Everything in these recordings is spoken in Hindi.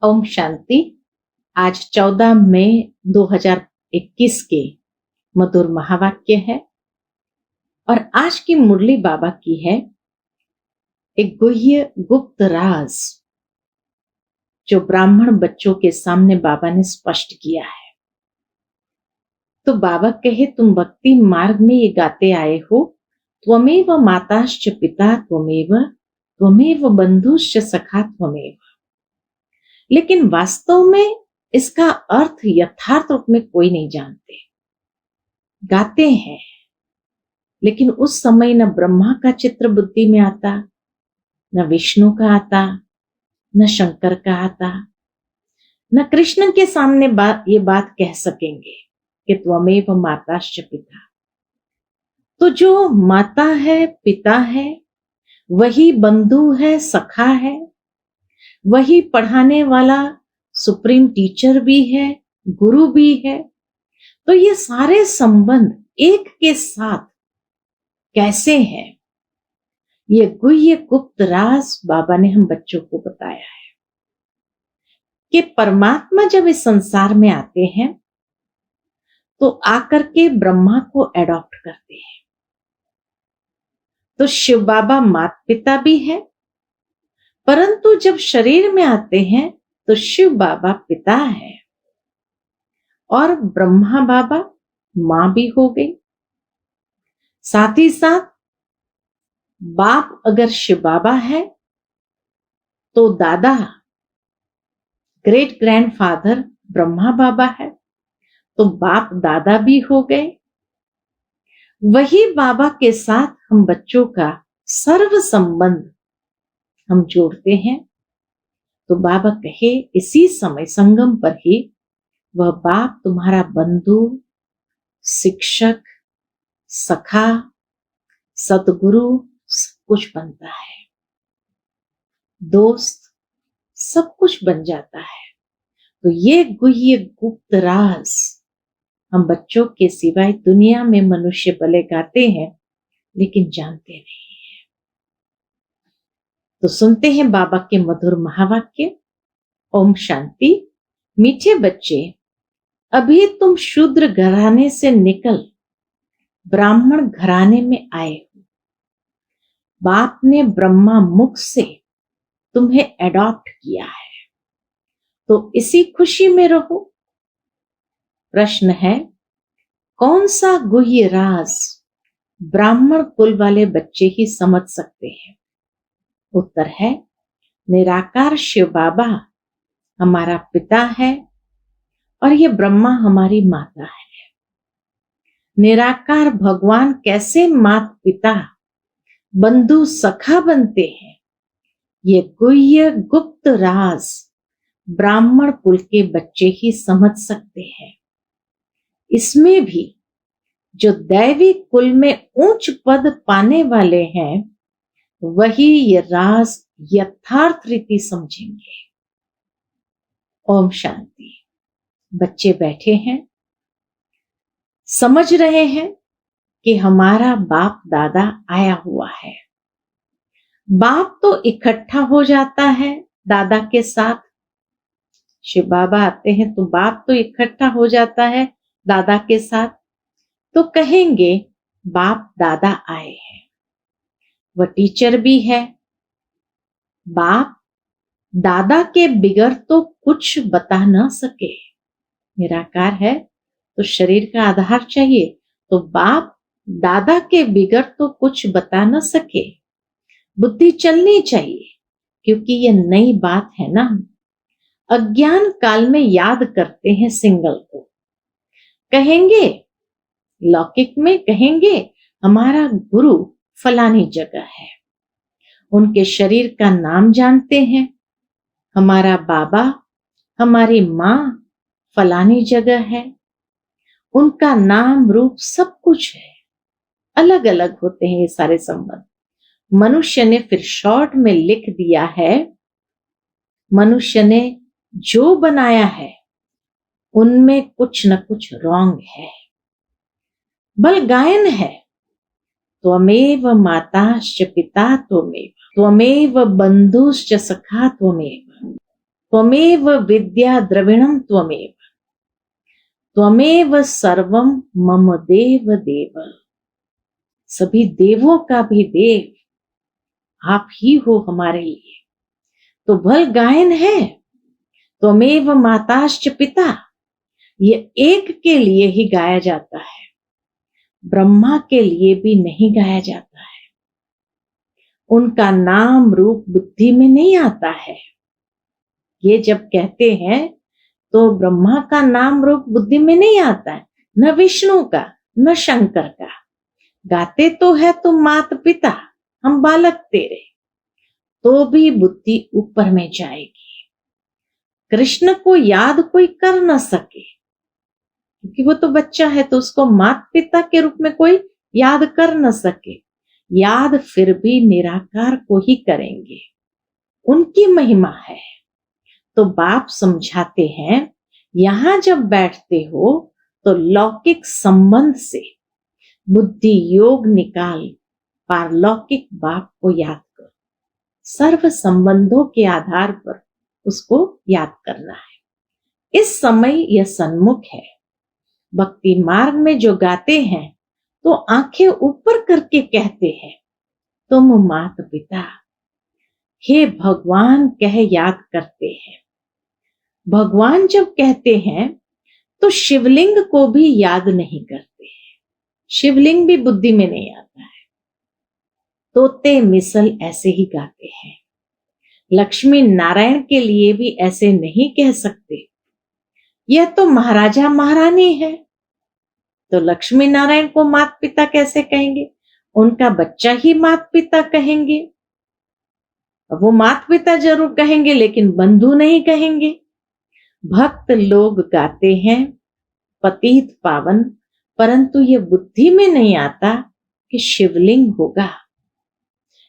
ओम शांति। आज 14 मई 2021 के मधुर महावाक्य है और आज की मुरली बाबा की है एक गुह्य गुप्त राज जो ब्राह्मण बच्चों के सामने बाबा ने स्पष्ट किया है। तो बाबा कहे, तुम भक्ति मार्ग में ये गाते आए हो, त्वमेव माताश्च पिता त्वमेव बंधुश्च सखा त्वमेव। लेकिन वास्तव में इसका अर्थ यथार्थ रूप में कोई नहीं जानते। गाते हैं, लेकिन उस समय न ब्रह्मा का चित्र बुद्धि में आता, न विष्णु का आता, न शंकर का आता, न कृष्ण के सामने ये बात कह सकेंगे कि त्वमेव माताश्च पिता। तो जो माता है, पिता है, वही बंधु है, सखा है, वही पढ़ाने वाला सुप्रीम टीचर भी है, गुरु भी है। तो ये सारे संबंध एक के साथ कैसे हैं? ये गुह्य गुप्त राज बाबा ने हम बच्चों को बताया है कि परमात्मा जब इस संसार में आते हैं तो आकर के ब्रह्मा को एडॉप्ट करते हैं। तो शिव बाबा माता पिता भी है, परंतु जब शरीर में आते हैं तो शिव बाबा पिता है और ब्रह्मा बाबा मां भी हो गई। साथ ही साथ बाप अगर शिव बाबा है तो दादा ग्रेट ग्रैंडफादर ब्रह्मा बाबा है, तो बाप दादा भी हो गए। वही बाबा के साथ हम बच्चों का सर्व संबंध हम जोड़ते हैं। तो बाबा कहे, इसी समय संगम पर ही वह बाप तुम्हारा बंधु, शिक्षक, सखा, सतगुरु सब कुछ बनता है, दोस्त सब कुछ बन जाता है। तो ये गुह्य गुप्त राज हम बच्चों के सिवाय दुनिया में मनुष्य भले गाते हैं लेकिन जानते नहीं है। तो सुनते हैं बाबा के मधुर महावाक्य। ओम शांति। मीठे बच्चे, अभी तुम शूद्र घराने से निकल ब्राह्मण घराने में आए हो। बाप ने ब्रह्मा मुख से तुम्हें एडॉप्ट किया है, तो इसी खुशी में रहो। प्रश्न है, कौन सा गुह्य राज ब्राह्मण कुल वाले बच्चे ही समझ सकते हैं? उत्तर है, निराकार शिव बाबा हमारा पिता है और ये ब्रह्मा हमारी माता है। निराकार भगवान कैसे माता पिता बंधु सखा बनते हैं, ये गुह्य गुप्त राज ब्राह्मण कुल के बच्चे ही समझ सकते हैं। इसमें भी जो दैवी कुल में उच्च पद पाने वाले हैं वही ये राज यथार्थ रीति समझेंगे। ओम शांति। बच्चे बैठे हैं, समझ रहे हैं कि हमारा बाप दादा आया हुआ है। बाप तो इकट्ठा हो जाता है दादा के साथ। शिव बाबा आते हैं तो बाप तो इकट्ठा हो जाता है दादा के साथ, तो कहेंगे बाप दादा आए हैं। वह टीचर भी है। बाप दादा के बिगड़ तो कुछ बता ना सके। निराकार है तो शरीर का आधार चाहिए, तो बाप दादा के बिगड़ तो कुछ बता ना सके। बुद्धि चलनी चाहिए क्योंकि ये नई बात है ना। अज्ञान काल में याद करते हैं सिंगल को, कहेंगे लौकिक में कहेंगे हमारा गुरु फलानी जगह है, उनके शरीर का नाम जानते हैं। हमारा बाबा हमारी माँ फलानी जगह है, उनका नाम रूप सब कुछ है। अलग अलग होते हैं ये सारे संबंध। मनुष्य ने फिर शॉर्ट में लिख दिया है, मनुष्य ने जो बनाया है उनमें कुछ न कुछ रॉन्ग है। बल गायन है, त्वमेव माताश्च पिता त्वमेव बंधुश्च सखा त्वमेव। त्वमेव विद्या द्रविणम त्वमेव, त्वमेव सर्वम मम देव देव। सभी देवों का भी देव आप ही हो हमारे लिए। तो भल गायन है त्वमेव माताश्च पिता, ये एक के लिए ही गाया जाता है, ब्रह्मा के लिए भी नहीं गाया जाता है। उनका नाम रूप बुद्धि में नहीं आता है। ये जब कहते हैं तो ब्रह्मा का नाम रूप बुद्धि में नहीं आता है, न विष्णु का न शंकर का। गाते तो है तुम मात पिता, हम बालक तेरे, तो भी बुद्धि ऊपर में जाएगी। कृष्ण को याद कोई कर न सके, क्योंकि वो तो बच्चा है, तो उसको मात पिता के रूप में कोई याद कर न सके। याद फिर भी निराकार को ही करेंगे, उनकी महिमा है। तो बाप समझाते हैं, यहां जब बैठते हो तो लौकिक संबंध से बुद्धि योग निकाल पारलौकिक बाप को याद करो। सर्व संबंधों के आधार पर उसको याद करना है। इस समय यह सन्मुख है। भक्ति मार्ग में जो गाते हैं तो आंखें ऊपर करके कहते हैं, तुम मात पिता हे भगवान कह याद करते हैं। भगवान जब कहते हैं तो शिवलिंग को भी याद नहीं करते हैं, शिवलिंग भी बुद्धि में नहीं आता है। तोते मिसल ऐसे ही गाते हैं। लक्ष्मी नारायण के लिए भी ऐसे नहीं कह सकते, यह तो महाराजा महारानी है, तो लक्ष्मी नारायण को मात पिता कैसे कहेंगे? उनका बच्चा ही मात पिता कहेंगे। वो मात पिता जरूर कहेंगे लेकिन बंधु नहीं कहेंगे। भक्त लोग गाते हैं पतित पावन, परंतु ये बुद्धि में नहीं आता कि शिवलिंग होगा।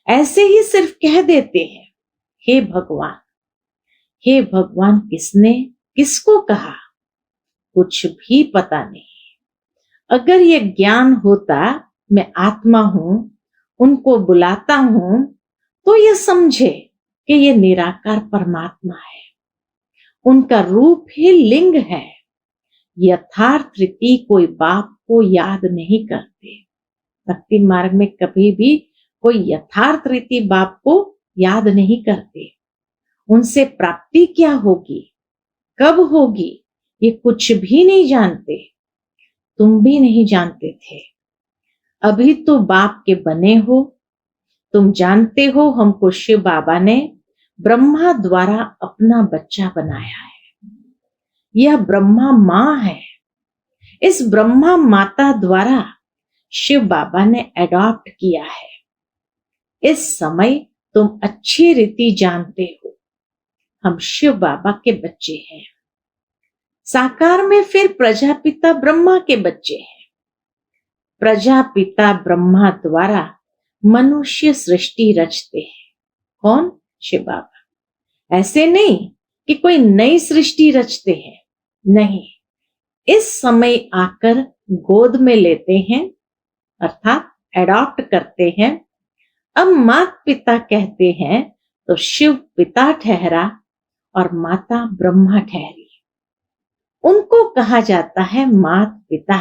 ऐसे ही सिर्फ कह देते हैं हे भगवान। हे भगवान किसने किसको कहा, कुछ भी पता नहीं। अगर ये ज्ञान होता मैं आत्मा हूं, उनको बुलाता हूं, तो ये समझे कि ये निराकार परमात्मा है, उनका रूप ही लिंग है। यथार्थ रीति कोई बाप को याद नहीं करते। भक्ति मार्ग में कभी भी कोई यथार्थ रीति बाप को याद नहीं करते। उनसे प्राप्ति क्या होगी, कब होगी, ये कुछ भी नहीं जानते। तुम भी नहीं जानते थे, अभी तो बाप के बने हो। तुम जानते हो हमको शिव बाबा ने ब्रह्मा द्वारा अपना बच्चा बनाया है। यह ब्रह्मा मां है। इस ब्रह्मा माता द्वारा शिव बाबा ने एडॉप्ट किया है। इस समय तुम अच्छी रीति जानते हो हम शिव बाबा के बच्चे हैं। साकार में फिर प्रजापिता ब्रह्मा के बच्चे हैं। प्रजापिता ब्रह्मा द्वारा मनुष्य सृष्टि रचते हैं। कौन? शिव बाबा। ऐसे नहीं कि कोई नई सृष्टि रचते हैं, नहीं, इस समय आकर गोद में लेते हैं, अर्थात एडॉप्ट करते हैं। अब माता पिता कहते हैं तो शिव पिता ठहरा और माता ब्रह्मा ठहरी। उनको कहा जाता है माता पिता।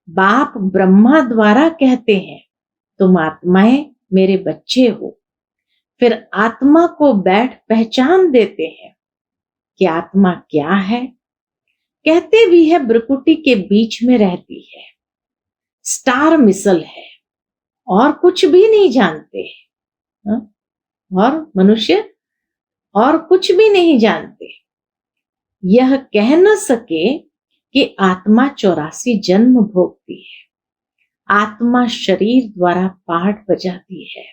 बाप ब्रह्मा द्वारा कहते हैं तुम आत्माएं मेरे बच्चे हो। फिर आत्मा को बैठ पहचान देते हैं कि आत्मा क्या है। कहते भी है ब्रकुटी के बीच में रहती है, स्टार मिसल है, और कुछ भी नहीं जानते। और मनुष्य और कुछ भी नहीं जानते। यह कह न सके कि आत्मा 84 जन्म भोगती है। आत्मा शरीर द्वारा पाठ बजाती है।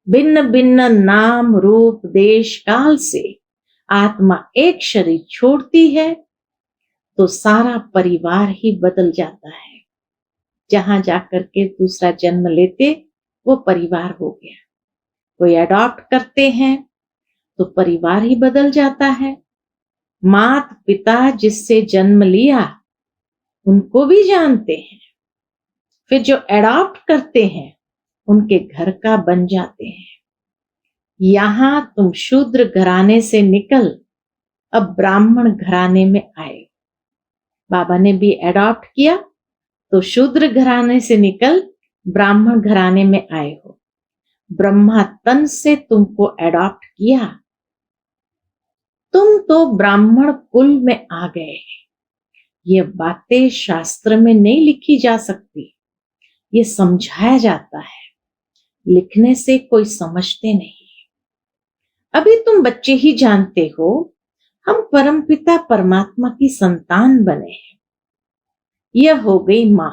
भिन्न भिन्न नाम रूप देश काल से आत्मा एक शरीर छोड़ती है तो सारा परिवार ही बदल जाता है। जहां जाकर के दूसरा जन्म लेते वो परिवार हो गया। कोई अडॉप्ट करते हैं तो परिवार ही बदल जाता है। माता पिता जिससे जन्म लिया उनको भी जानते हैं, फिर जो अडॉप्ट करते हैं उनके घर का बन जाते हैं। यहां तुम शूद्र घराने से निकल अब ब्राह्मण घराने में आए। बाबा ने भी एडॉप्ट किया, तो शूद्र घराने से निकल ब्राह्मण घराने में आए हो। ब्रह्मा तन से तुमको एडॉप्ट किया, तुम तो ब्राह्मण कुल में आ गए। ये बातें शास्त्र में नहीं लिखी जा सकती, ये समझाया जाता है, लिखने से कोई समझते नहीं। अभी तुम बच्चे ही जानते हो हम परमपिता परमात्मा की संतान बने हैं। यह हो गई मां,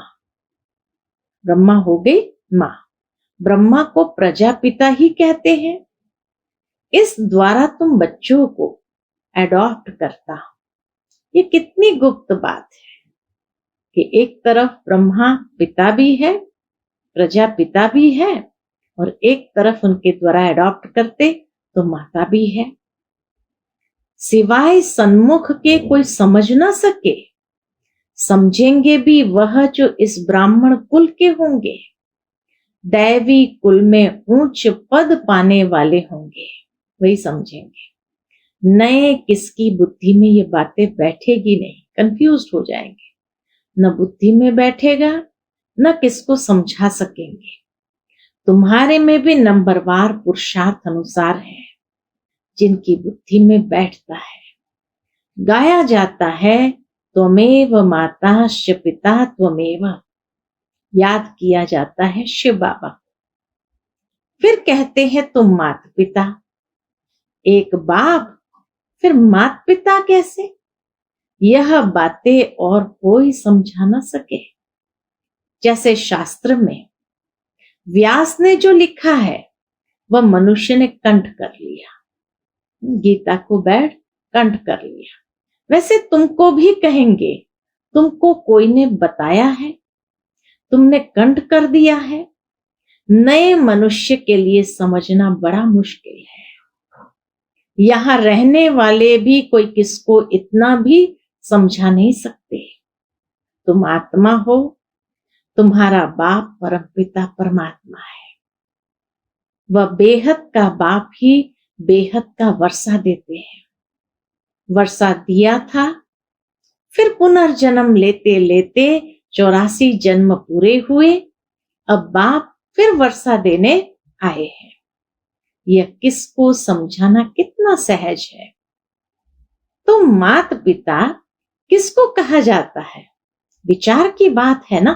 ब्रह्मा हो गई मां। ब्रह्मा को प्रजापिता ही कहते हैं। इस द्वारा तुम बच्चों को एडॉप्ट करता। ये कितनी गुप्त बात है कि एक तरफ ब्रह्मा पिता भी है, प्रजापिता भी है, और एक तरफ उनके द्वारा एडॉप्ट करते तो माता भी है। सिवाय सन्मुख के कोई समझ ना सके, समझेंगे भी वह जो इस ब्राह्मण कुल के होंगे, दैवी कुल में ऊंच पद पाने वाले होंगे, वही समझेंगे। नए किसकी बुद्धि में ये बातें बैठेगी नहीं, कंफ्यूज हो जाएंगे, न बुद्धि में बैठेगा न किसको समझा सकेंगे। तुम्हारे में भी नंबरवार पुरुषार्थ अनुसार है, जिनकी बुद्धि में बैठता है। गाया जाता है त्वमेव माताश्च पिता त्वमेव, याद किया जाता है शिव बाबा। फिर कहते हैं तुम मात पिता, एक बाप फिर मात पिता कैसे? यह बातें और कोई समझा ना सके। जैसे शास्त्र में व्यास ने जो लिखा है वह मनुष्य ने कंठ कर लिया, गीता को बैठ कंठ कर लिया। वैसे तुमको भी कहेंगे, तुमको कोई ने बताया है, तुमने कंठ कर दिया है। नए मनुष्य के लिए समझना बड़ा मुश्किल है। यहां रहने वाले भी कोई किसको इतना भी समझा नहीं सकते। तुम आत्मा हो, तुम्हारा बाप परमपिता परमात्मा है। वह बेहद का बाप ही बेहद का वर्षा देते हैं। वर्षा दिया था, फिर पुनर्जन्म लेते लेते 84 जन्म पूरे हुए, अब बाप फिर वर्षा देने आए हैं। यह किसको समझाना कितना सहज है। तो मात पिता किसको कहा जाता है? विचार की बात है ना।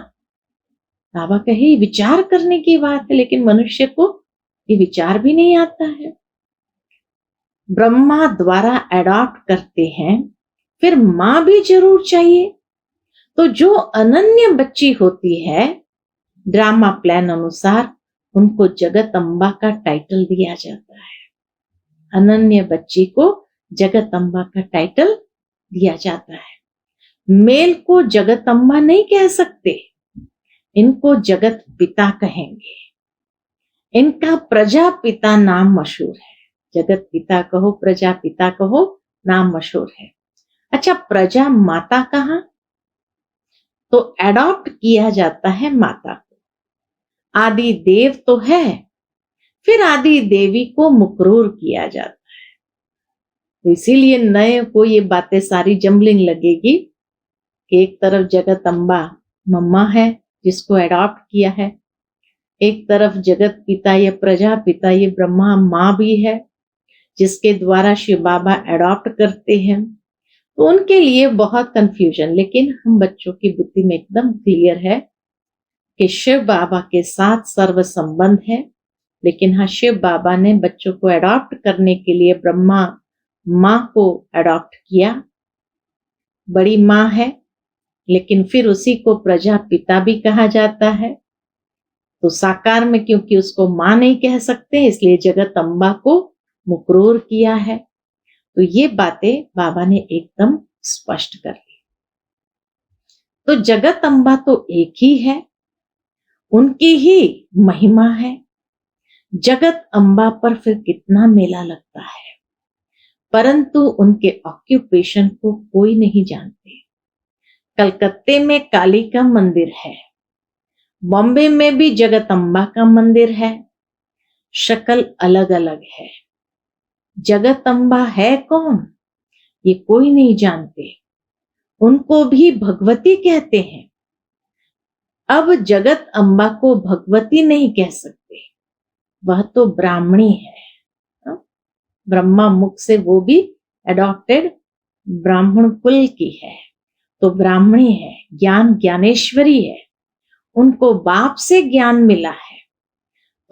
बाबा कहे विचार करने की बात है, लेकिन मनुष्य को ये विचार भी नहीं आता है। ब्रह्मा द्वारा एडॉप्ट करते हैं, फिर मां भी जरूर चाहिए। तो जो अनन्य बच्ची होती है, ड्रामा प्लान अनुसार उनको जगत अम्बा का टाइटल दिया जाता है। अनन्य बच्ची को जगत अम्बा का टाइटल दिया जाता है। मेल को जगत अम्बा नहीं कह सकते, इनको जगत पिता कहेंगे। इनका प्रजापिता नाम मशहूर है। जगत पिता कहो, प्रजापिता कहो, नाम मशहूर है। अच्छा, प्रजा माता कहां? तो एडॉप्ट किया जाता है माता को। आदि देव तो है, फिर आदि देवी को मुकरूर किया जाता है। तो इसीलिए नए को ये बातें सारी जम्बलिंग लगेगी कि एक तरफ जगत अम्बा मम्मा है जिसको एडॉप्ट किया है, एक तरफ जगत पिता या प्रजा पिता ये ब्रह्मा माँ भी है जिसके द्वारा शिव बाबा एडॉप्ट करते हैं। तो उनके लिए बहुत कंफ्यूजन, लेकिन हम बच्चों की बुद्धि में एकदम क्लियर है कि शिव बाबा के साथ सर्व संबंध है। लेकिन हाँ, शिव बाबा ने बच्चों को एडॉप्ट करने के लिए ब्रह्मा माँ को एडॉप्ट किया, बड़ी माँ है, लेकिन फिर उसी को प्रजा पिता भी कहा जाता है। तो साकार में क्योंकि उसको माँ नहीं कह सकते, इसलिए जगत अम्बा को मुकरूर किया है। तो ये बातें बाबा ने एकदम स्पष्ट कर ली। तो जगत अम्बा तो एक ही है, उनकी ही महिमा है। जगत अम्बा पर फिर कितना मेला लगता है, परंतु उनके ऑक्यूपेशन को कोई नहीं जानते। कलकत्ते में काली का मंदिर है, बॉम्बे में भी जगत अम्बा का मंदिर है, शक्ल अलग अलग है। जगत अम्बा है कौन, ये कोई नहीं जानते। उनको भी भगवती कहते हैं। अब जगत अम्बा को भगवती नहीं कह सकते, वह तो ब्राह्मणी है। ब्रह्मा मुख से वो भी एडॉप्टेड ब्राह्मण कुल की है, तो ब्राह्मणी है, ज्ञान ज्ञानेश्वरी है, उनको बाप से ज्ञान मिला है।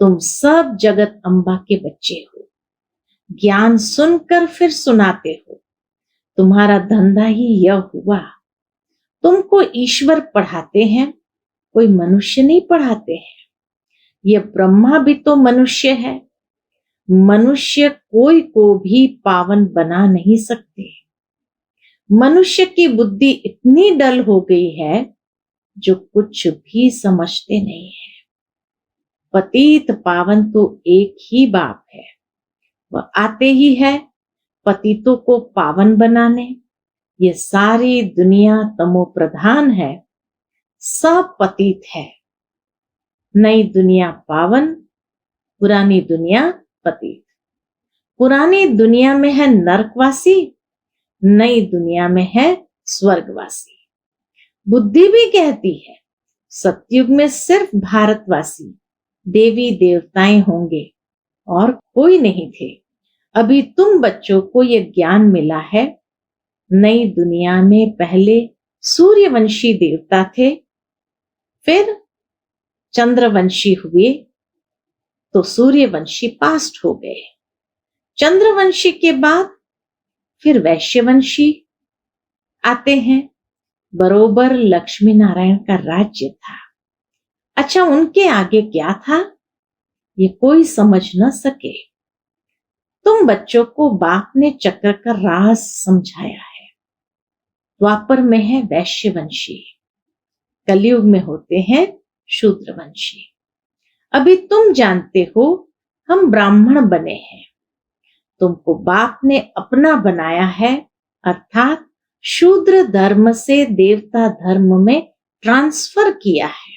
तुम सब जगत अम्बा के बच्चे हो, ज्ञान सुनकर फिर सुनाते हो। तुम्हारा धंधा ही यह हुआ। तुमको ईश्वर पढ़ाते हैं, कोई मनुष्य नहीं पढ़ाते हैं। यह ब्रह्मा भी तो मनुष्य है। मनुष्य कोई को भी पावन बना नहीं सकते। मनुष्य की बुद्धि इतनी डल हो गई है जो कुछ भी समझते नहीं है। पतित पावन तो एक ही बाप है, वह आते ही है पतितों को पावन बनाने। ये सारी दुनिया तमो प्रधान है, सब पतित है। नई दुनिया पावन, पुरानी दुनिया पतित। पुरानी दुनिया में है नरकवासी, नई दुनिया में है स्वर्गवासी। बुद्धि भी कहती है सतयुग में सिर्फ भारतवासी देवी देवताएं होंगे और कोई नहीं थे। अभी तुम बच्चों को यह ज्ञान मिला है। नई दुनिया में पहले सूर्यवंशी देवता थे, फिर चंद्रवंशी हुए, तो सूर्यवंशी पास्ट हो गए। चंद्रवंशी के बाद फिर वैश्यवंशी आते हैं। बरोबर लक्ष्मी नारायण का राज्य था। अच्छा, उनके आगे क्या था ये कोई समझ न सके। तुम बच्चों को बाप ने चक्र का राज समझाया है। द्वापर में है वैश्यवंशी, कलयुग में होते हैं शूद्रवंशी। अभी तुम जानते हो हम ब्राह्मण बने हैं। तुमको बाप ने अपना बनाया है, अर्थात शूद्र धर्म से देवता धर्म में ट्रांसफर किया है।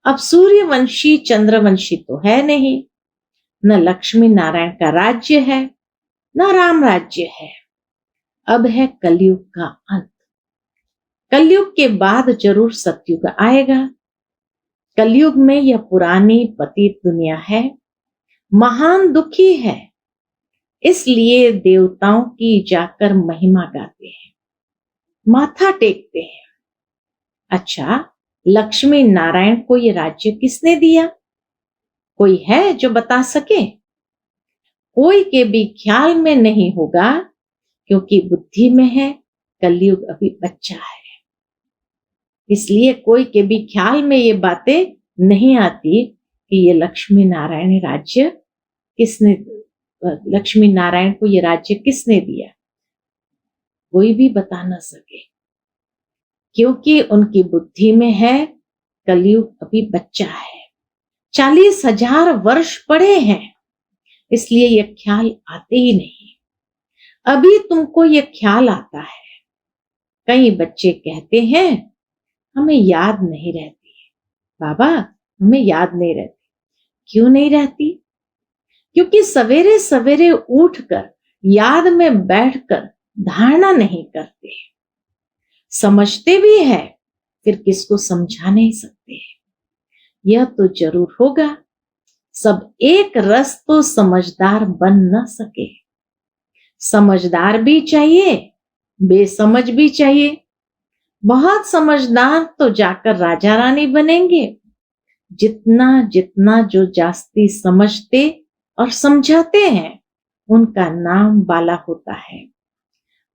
अब सूर्यवंशी चंद्रवंशी तो है नहीं, न लक्ष्मी नारायण का राज्य है, न राम राज्य है। अब है कलयुग का अंत। कलयुग के बाद जरूर सतयुग आएगा। कलयुग में यह पुरानी पतित दुनिया है, महान दुखी है, इसलिए देवताओं की जाकर महिमा गाते हैं, माथा टेकते हैं। अच्छा, लक्ष्मी नारायण को ये राज्य किसने दिया? कोई है जो बता सके? कोई के भी ख्याल में नहीं होगा, क्योंकि बुद्धि में है कलयुग अभी बच्चा है। इसलिए कोई के भी ख्याल में ये बातें नहीं आती कि ये लक्ष्मी नारायण राज्य किसने, लक्ष्मी नारायण को ये राज्य किसने दिया। कोई भी बता न सके, क्योंकि उनकी बुद्धि में है कलयुग अभी बच्चा है। 40,000 वर्ष पड़े हैं, इसलिए यह ख्याल आते ही नहीं। अभी तुमको यह ख्याल आता है। कई बच्चे कहते हैं हमें याद नहीं रहती, बाबा हमें याद नहीं रहती। क्यों नहीं रहती? क्योंकि सवेरे सवेरे उठकर याद में बैठकर धारणा नहीं करते। समझते भी है, फिर किसको समझा नहीं सकते। यह तो जरूर होगा, सब एक रस तो समझदार बन न सके। समझदार भी चाहिए, बेसमझ भी चाहिए। बहुत समझदार तो जाकर राजा रानी बनेंगे। जितना जितना जो जास्ती समझते और समझाते हैं, उनका नाम बाला होता है।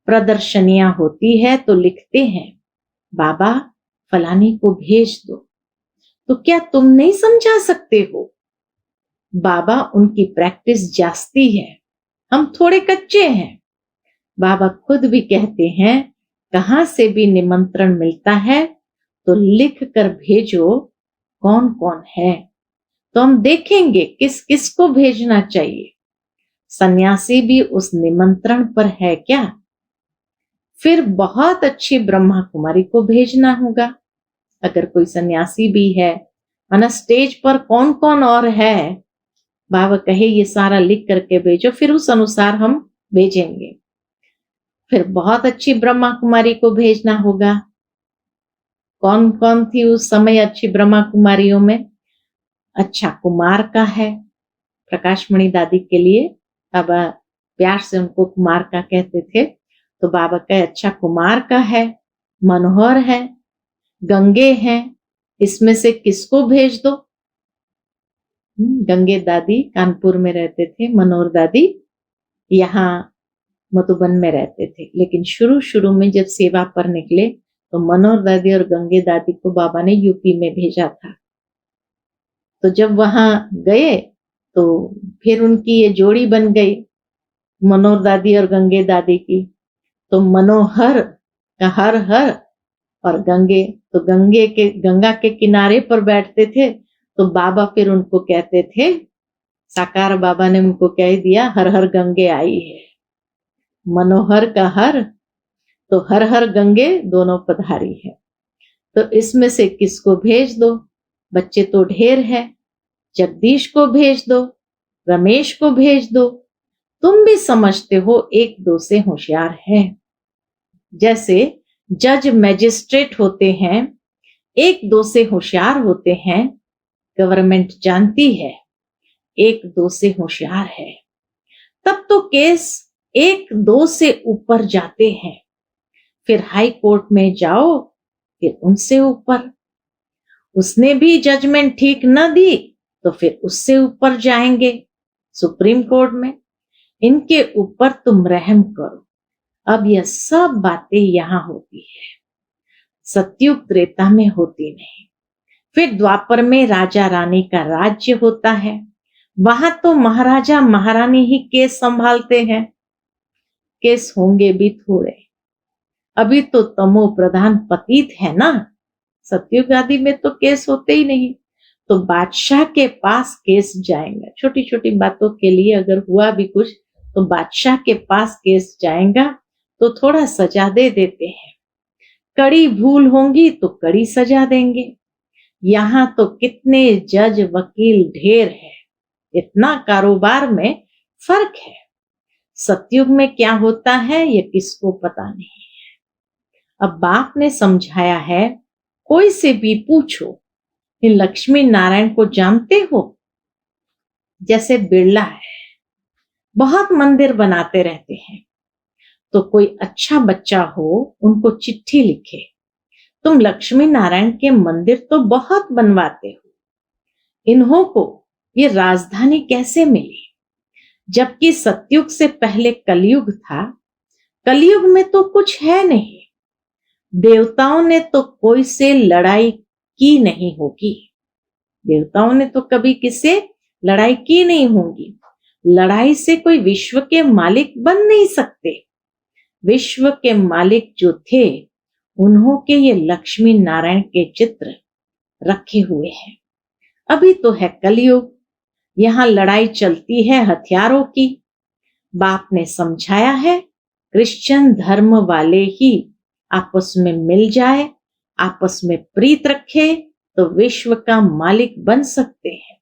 प्रदर्शनियां होती है तो लिखते हैं बाबा फलानी को भेज दो, तो क्या तुम नहीं समझा सकते हो? बाबा उनकी प्रैक्टिस जास्ती है, हम थोड़े कच्चे हैं। बाबा खुद भी कहते हैं कहां से भी निमंत्रण मिलता है तो लिख कर भेजो कौन कौन है, तो हम देखेंगे किस किस को भेजना चाहिए। सन्यासी भी उस निमंत्रण पर है क्या? फिर बहुत अच्छी ब्रह्मा कुमारी को भेजना होगा। अगर कोई सन्यासी भी है, माना स्टेज पर कौन कौन और है, बाबा कहे ये सारा लिख करके भेजो, फिर उस अनुसार हम भेजेंगे। फिर बहुत अच्छी ब्रह्मा कुमारी को भेजना होगा। कौन कौन थी उस समय अच्छी ब्रह्मा कुमारियों में? अच्छा कुमार का है, प्रकाशमणि दादी के लिए बाबा प्यार से उनको कुमार का कहते थे, तो बाबा कहे अच्छा कुमार का है, मनोहर है, गंगे हैं, इसमें से किसको भेज दो? गंगे दादी कानपुर में रहते थे, मनोहर दादी यहाँ मधुबन में रहते थे। लेकिन शुरू शुरू में जब सेवा पर निकले तो मनोहर दादी और गंगे दादी को बाबा ने यूपी में भेजा था। तो जब वहां गए तो फिर उनकी ये जोड़ी बन गई, मनोहर दादी और गंगे दादी की। तो मनोहर का हर हर और गंगे, तो गंगा के किनारे पर बैठते थे, तो बाबा फिर उनको कहते थे, साकार बाबा ने उनको कह दिया हर हर गंगे आई है। मनोहर का हर, तो हर हर गंगे दोनों पधारी है। तो इसमें से किसको भेज दो? बच्चे तो ढेर है, जगदीश को भेज दो, रमेश को भेज दो, तुम भी समझते हो एक दो से होशियार है। जैसे जज मैजिस्ट्रेट होते हैं, एक दो से होशियार होते हैं, गवर्नमेंट जानती है एक दो से होशियार है, तब तो केस एक दो से ऊपर जाते हैं। फिर हाई कोर्ट में जाओ, फिर उनसे ऊपर, उसने भी जजमेंट ठीक न दी तो फिर उससे ऊपर जाएंगे सुप्रीम कोर्ट में। इनके ऊपर तुम रहम करो। अब यह सब बातें यहां होती है, सतयुग त्रेता में होती नहीं। फिर द्वापर में राजा रानी का राज्य होता है, वहां तो महाराजा महारानी ही केस संभालते हैं। केस होंगे भी थोड़े, अभी तो तमो प्रधान पतित है ना, सतयुग आदि में तो केस होते ही नहीं। तो बादशाह के पास केस जाएगा, छोटी छोटी बातों के लिए अगर हुआ भी कुछ तो बादशाह के पास केस जाएगा, तो थोड़ा सजा दे देते हैं। कड़ी भूल होंगी तो कड़ी सजा देंगे। यहाँ तो कितने जज वकील ढेर है, इतना कारोबार में फर्क है। सतयुग में क्या होता है ये किसको पता नहीं है। अब बाप ने समझाया है, कोई से भी पूछो इन लक्ष्मी नारायण को जानते हो? जैसे बिरला है, बहुत मंदिर बनाते रहते हैं, तो कोई अच्छा बच्चा हो उनको चिट्ठी लिखे, तुम लक्ष्मी नारायण के मंदिर तो बहुत बनवाते हो, इन्हों को ये राजधानी कैसे मिली? जबकि सतयुग से पहले कलयुग था, कलयुग में तो कुछ है नहीं, देवताओं ने तो कोई से लड़ाई की नहीं होगी, देवताओं ने तो कभी किसी लड़ाई की नहीं होगी। लड़ाई से कोई विश्व के मालिक बन नहीं सकते। विश्व के मालिक जो थे उन्हों के ये लक्ष्मी नारायण के चित्र रखे हुए हैं। अभी तो है कलयुग, यहाँ लड़ाई चलती है हथियारों की। बाप ने समझाया है, क्रिश्चियन धर्म वाले ही आपस में मिल जाए, आपस में प्रीत रखे तो विश्व का मालिक बन सकते हैं।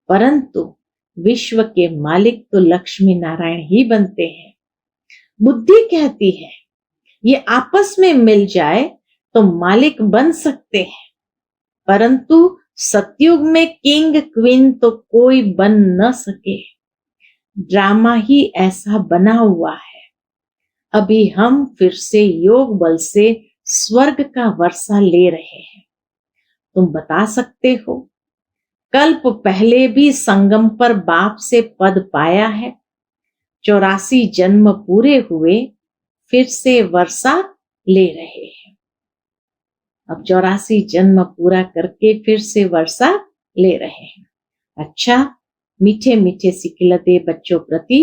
परंतु विश्व के मालिक तो लक्ष्मी नारायण ही बनते हैं। बुद्धि कहती है ये आपस में मिल जाए तो मालिक बन सकते हैं, परंतु सतयुग में किंग क्वीन तो कोई बन न सके। ड्रामा ही ऐसा बना हुआ है। अभी हम फिर से योग बल से स्वर्ग का वर्षा ले रहे हैं। तुम बता सकते हो, कल्प पहले भी संगम पर बाप से पद पाया है, 84 जन्म पूरे हुए, फिर से वर्षा ले रहे हैं। अब 84 जन्म पूरा करके फिर से वर्षा ले रहे हैं। अच्छा, मीठे मीठे सिखिलते बच्चों प्रति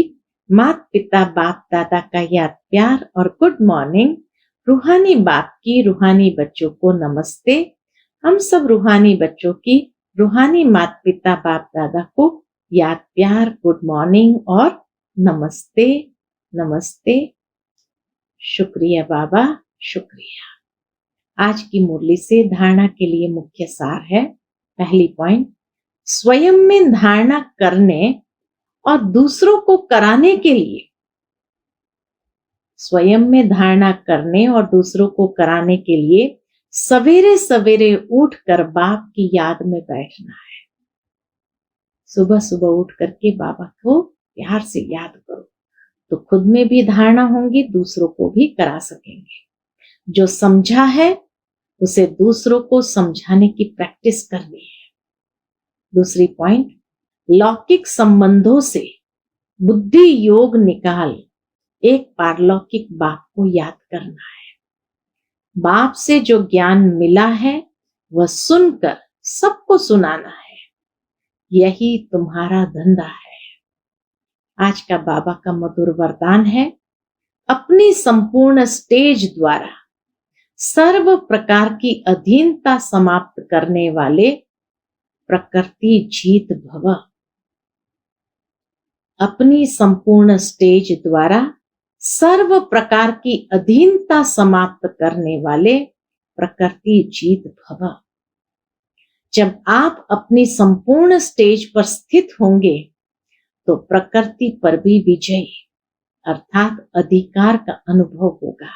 माता पिता बाप दादा का याद प्यार और गुड मॉर्निंग। रूहानी बाप की रूहानी बच्चों को नमस्ते। हम सब रूहानी बच्चों की रूहानी माता पिता बाप दादा को याद प्यार, गुड मॉर्निंग और नमस्ते नमस्ते। शुक्रिया बाबा, शुक्रिया। आज की मुरली से धारणा के लिए मुख्य सार है, पहली पॉइंट, स्वयं में धारणा करने और दूसरों को कराने के लिए, स्वयं में धारणा करने और दूसरों को कराने के लिए सवेरे सवेरे उठकर बाप की याद में बैठना है। सुबह सुबह उठ करके बाबा को प्यार से याद करो, तो खुद में भी धारणा होंगी, दूसरों को भी करा सकेंगे। जो समझा है उसे दूसरों को समझाने की प्रैक्टिस करनी है। दूसरी पॉइंट, लौकिक संबंधों से बुद्धि योग निकाल एक पारलौकिक बाप को याद करना है। बाप से जो ज्ञान मिला है वह सुनकर सबको सुनाना है। यही तुम्हारा धंधा है। आज का बाबा का मधुर वरदान है, अपनी संपूर्ण स्टेज द्वारा सर्व प्रकार की अधीनता समाप्त करने वाले प्रकृति जीत भव। अपनी संपूर्ण स्टेज द्वारा सर्व प्रकार की अधीनता समाप्त करने वाले प्रकृति जीत भव। जब आप अपनी संपूर्ण स्टेज पर स्थित होंगे तो प्रकृति पर भी विजय अर्थात अधिकार का अनुभव होगा।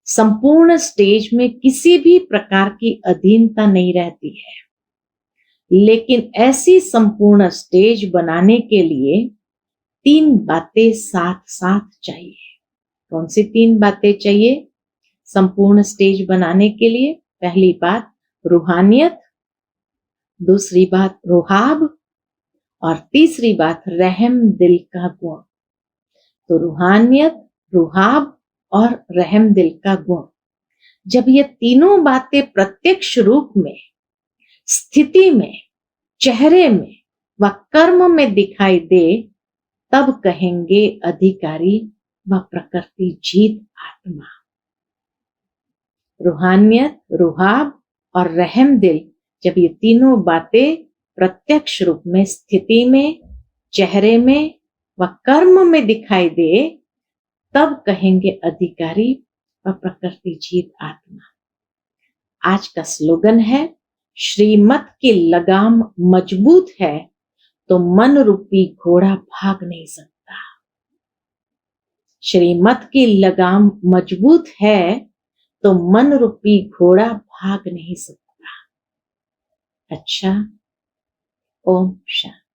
संपूर्ण स्टेज में किसी भी प्रकार की अधीनता नहीं रहती है, लेकिन ऐसी संपूर्ण स्टेज बनाने के लिए 3 बातें साथ साथ चाहिए। कौन सी 3 बातें चाहिए संपूर्ण स्टेज बनाने के लिए? पहली बात रूहानियत, दूसरी बात रुहाब और तीसरी बात रहम दिल का गुण। तो रूहानियत, रुहाब और रहम दिल का गुण, जब ये तीनों बातें प्रत्यक्ष रूप में, स्थिति में, चेहरे में व कर्म में दिखाई दे, तब कहेंगे अधिकारी व प्रकृति जीत आत्मा। रूहानियत, रुहाब और रहम दिल, जब ये तीनों बातें प्रत्यक्ष रूप में, स्थिति में, चेहरे में व कर्म में दिखाई दे, तब कहेंगे अधिकारी व प्रकृति जीत आत्मा। आज का स्लोगन है, श्रीमत की लगाम मजबूत है तो मन रूपी घोड़ा भाग नहीं सकता। श्रीमत की लगाम मजबूत है तो मन रूपी घोड़ा भाग नहीं सकता। अच्छा, ओम शांति।